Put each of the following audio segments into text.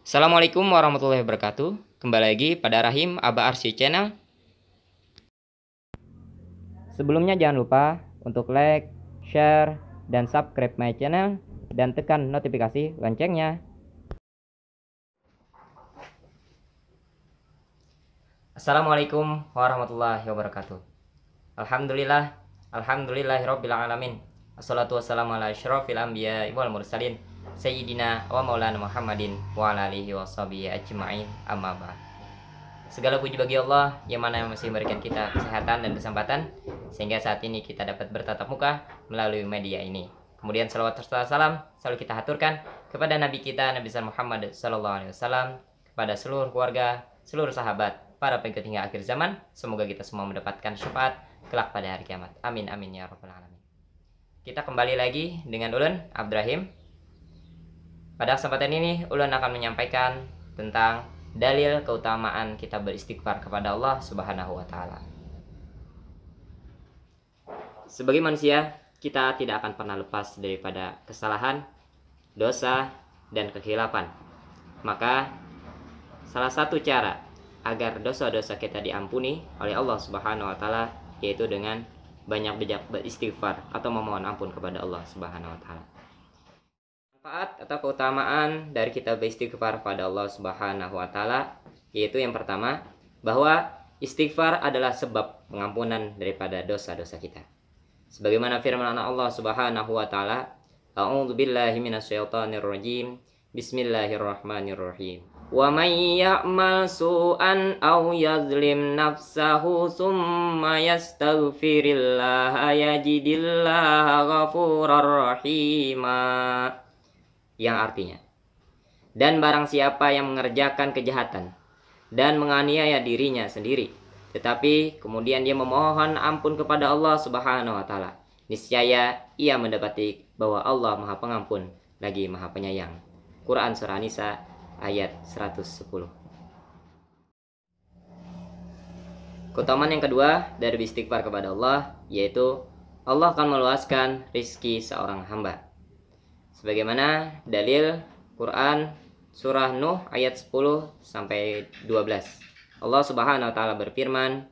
Assalamualaikum warahmatullahi wabarakatuh. Kembali lagi pada Rahim Aba Arsy Channel. Sebelumnya jangan lupa untuk like, share, dan subscribe my channel dan tekan notifikasi loncengnya. Assalamualaikum warahmatullahi wabarakatuh. Alhamdulillahirabbil alamin. Assalatu wassalamu ala asyrofil anbiya'i wal mursalin Sayyidina wa maulana Muhammadin wa ala alihi washabihi ajma'in, amma ba'd. Segala puji bagi Allah yang mana masih memberikan kita kesehatan dan kesempatan sehingga saat ini kita dapat bertatap muka melalui media ini. Kemudian salawat serta salam selalu kita haturkan kepada Nabi kita Nabi Muhammad SAW, kepada seluruh keluarga, seluruh sahabat, para pengikut hingga akhir zaman. Semoga kita semua mendapatkan syafaat kelak pada hari kiamat. Amin amin ya rabbal alamin. Kita kembali lagi dengan Ulun Abdurrahim. Pada kesempatan ini Ulun akan menyampaikan tentang dalil keutamaan kita beristighfar kepada Allah Subhanahu wa taala. Sebagai manusia, kita tidak akan pernah lepas daripada kesalahan, dosa, dan kekhilafan. Maka salah satu cara agar dosa-dosa kita diampuni oleh Allah Subhanahu wa taala yaitu dengan banyak beristighfar atau memohon ampun kepada Allah Subhanahu wa taala. Manfaat atau keutamaan dari kita beristighfar pada Allah Subhanahu wa taala yaitu yang pertama, bahwa istighfar adalah sebab pengampunan daripada dosa-dosa kita. Sebagaimana firman Allah Subhanahu wa taala, A'udzubillahi minasyaitonir rajim. Bismillahirrahmanirrahim. Wa may ya'mal su'an aw yazlim nafsahu tsumma yastaghfirillaha yajidillaha ghafurar rahima. Yang artinya, dan barang siapa yang mengerjakan kejahatan dan menganiaya dirinya sendiri, tetapi kemudian dia memohon ampun kepada Allah Subhanahu wa taala, niscaya ia mendapati bahwa Allah Maha Pengampun lagi Maha Penyayang. Quran Surah Nisa ayat 110. Keutamaan yang kedua dari beristighfar kepada Allah yaitu Allah akan meluaskan rizki seorang hamba. Sebagaimana dalil Quran surah Nuh ayat 10 sampai 12. Allah Subhanahu wa taala berfirman,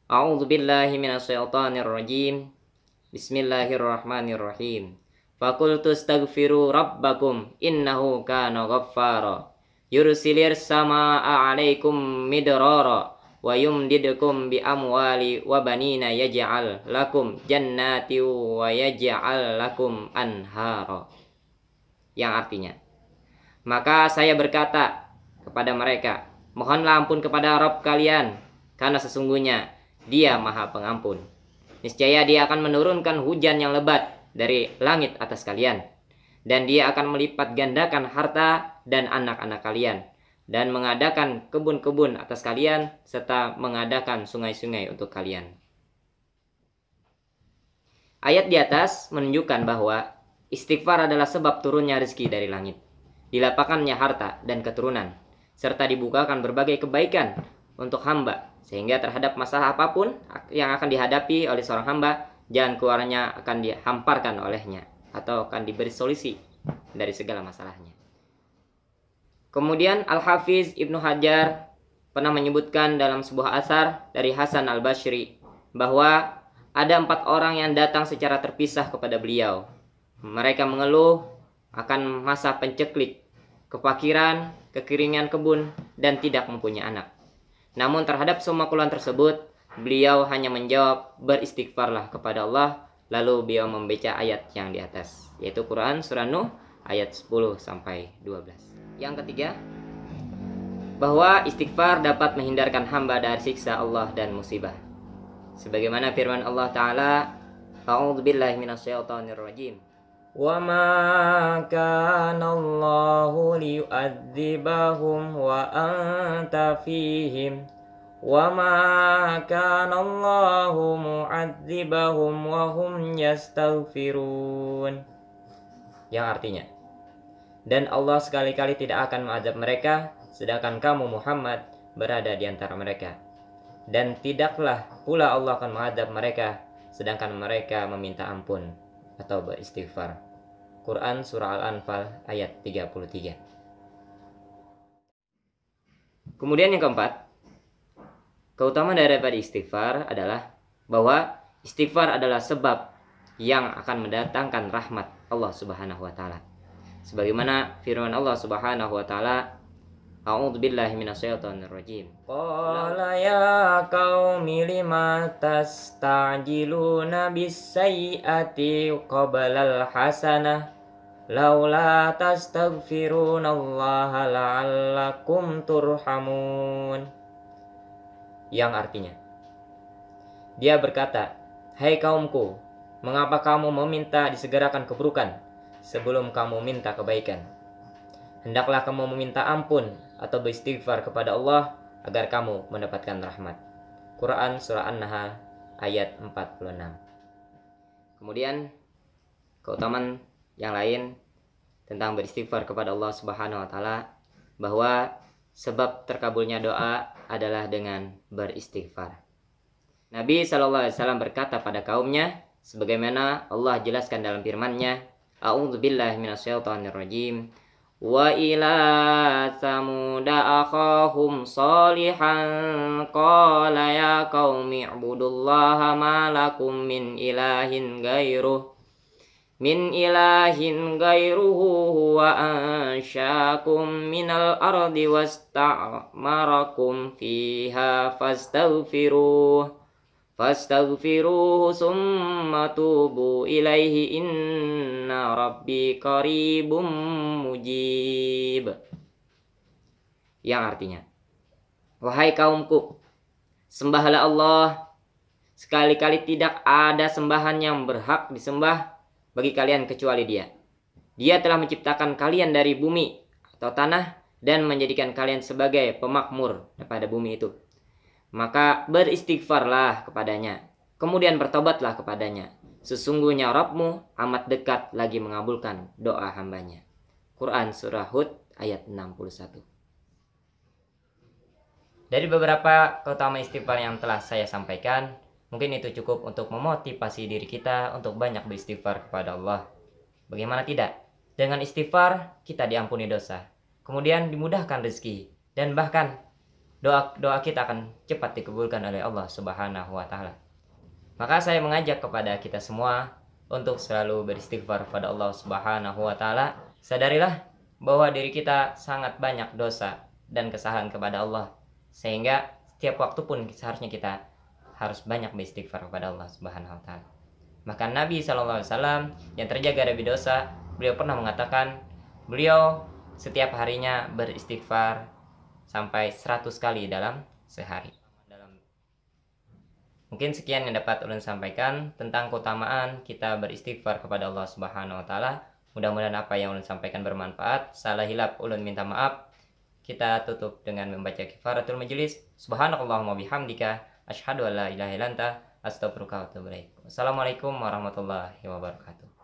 A'udzubillahi minasyaitonir rajim. Bismillahirrahmanirrahim. Faqultu astaghfiru rabbakum innahu kana ghaffara. Yursilir samaa'a 'alaikum midrara wa yumdidukum bi amwali wa banina yaj'al lakum jannati wa yaj'al lakum anhara. Yang artinya, maka saya berkata kepada mereka, mohonlah ampun kepada Rabb kalian, karena sesungguhnya Dia Maha Pengampun. Niscaya Dia akan menurunkan hujan yang lebat dari langit atas kalian, dan Dia akan melipat gandakan harta dan anak-anak kalian, dan mengadakan kebun-kebun atas kalian, serta mengadakan sungai-sungai untuk kalian. Ayat di atas menunjukkan bahwa istighfar adalah sebab turunnya rezeki dari langit, dilapangkannya harta dan keturunan, serta dibukakan berbagai kebaikan untuk hamba, sehingga terhadap masalah apapun yang akan dihadapi oleh seorang hamba, jalan keluarnya akan dihamparkan olehnya, atau akan diberi solusi dari segala masalahnya. Kemudian Al-Hafiz Ibnu Hajar pernah menyebutkan dalam sebuah asar dari Hasan Al-Basri bahwa ada 4 orang yang datang secara terpisah kepada beliau. Mereka mengeluh akan masa penceklik, kefakiran, kekeringan kebun, dan tidak mempunyai anak. Namun terhadap semua keluhan tersebut, beliau hanya menjawab, beristighfarlah kepada Allah. Lalu beliau membaca ayat yang di atas, yaitu Quran Surah Nuh ayat 10 sampai 12. Yang ketiga, bahwa istighfar dapat menghindarkan hamba dari siksa Allah dan musibah. Sebagaimana firman Allah Ta'ala, A'udzubillahi minasyaitonir rajim. Wa ma kana Allahu liyu'adzibahum wa anta fihim wa ma kana Allahu mu'adzibahum wa hum yastaghfirun. Yang artinya, dan Allah sekali-kali tidak akan mengazab mereka sedangkan kamu Muhammad berada di antara mereka, dan tidaklah pula Allah akan mengadab mereka sedangkan mereka meminta ampun atau beristighfar. Quran Surah Al-Anfal ayat 33. Kemudian yang keempat, keutamaan daripada istighfar adalah bahwa istighfar adalah sebab yang akan mendatangkan rahmat Allah Subhanahu wa taala. Sebagaimana firman Allah Subhanahu wa taala, A'udzubillahi minasyaitonir rajim. Qala ya qaumi lima tastajiluna bis-sayyi'ati qablal hasanah laula tastaghfirunallaha la'allakum turhamun. Yang artinya, dia berkata, "Hai kaumku, mengapa kamu meminta disegerakan keburukan sebelum kamu minta kebaikan? Hendaklah kamu meminta ampun atau beristighfar kepada Allah agar kamu mendapatkan rahmat." Quran Surah An-Nahl ayat 46. Kemudian keutamaan yang lain tentang beristighfar kepada Allah Subhanahu wa taala, bahwa sebab terkabulnya doa adalah dengan beristighfar. Nabi SAW berkata pada kaumnya, sebagaimana Allah jelaskan dalam firman-Nya, A'udzubillahi minasyaitonirrajim. Wa ila samuda akhahum salihan qala ya qaumi ibudullaha ma lakum min ilahin gairuhu huwa ansyakum minal ardi wasta'marakum fiha fastaghfiruhu summa tubu ilaihi inna rabbi qaribum mujib. Yang artinya, wahai kaumku, sembahlah Allah, sekali-kali tidak ada sembahan yang berhak disembah bagi kalian kecuali Dia. Dia telah menciptakan kalian dari bumi atau tanah dan menjadikan kalian sebagai pemakmur pada bumi itu. Maka beristighfarlah kepadanya, kemudian bertobatlah kepadanya. Sesungguhnya Rabbmu amat dekat lagi mengabulkan doa hambanya. Quran Surah Hud ayat 61. Dari beberapa keutamaan istighfar yang telah saya sampaikan, mungkin itu cukup untuk memotivasi diri kita untuk banyak beristighfar kepada Allah. Bagaimana tidak? Dengan istighfar kita diampuni dosa, kemudian dimudahkan rezeki, dan bahkan doa kita akan cepat dikabulkan oleh Allah Subhanahu wa taala. Maka saya mengajak kepada kita semua untuk selalu beristighfar kepada Allah Subhanahu wa taala. Sadarilah bahwa diri kita sangat banyak dosa dan kesalahan kepada Allah, sehingga setiap waktu pun seharusnya kita harus banyak beristighfar kepada Allah Subhanahu wa taala. Maka Nabi SAW yang terjaga dari dosa, beliau pernah mengatakan, beliau setiap harinya beristighfar sampai 100 kali dalam sehari. Mungkin sekian yang dapat ulun sampaikan tentang keutamaan kita beristighfar kepada Allah Subhanahu wa taala. Mudah-mudahan apa yang ulun sampaikan bermanfaat. Salah hilap ulun minta maaf. Kita tutup dengan membaca kifaratul majelis. Subhanakallahumma bihamdika asyhadu an la ilaha illa anta astaghfiruka wa atubu ilaik. Wassalamualaikum warahmatullahi wabarakatuh.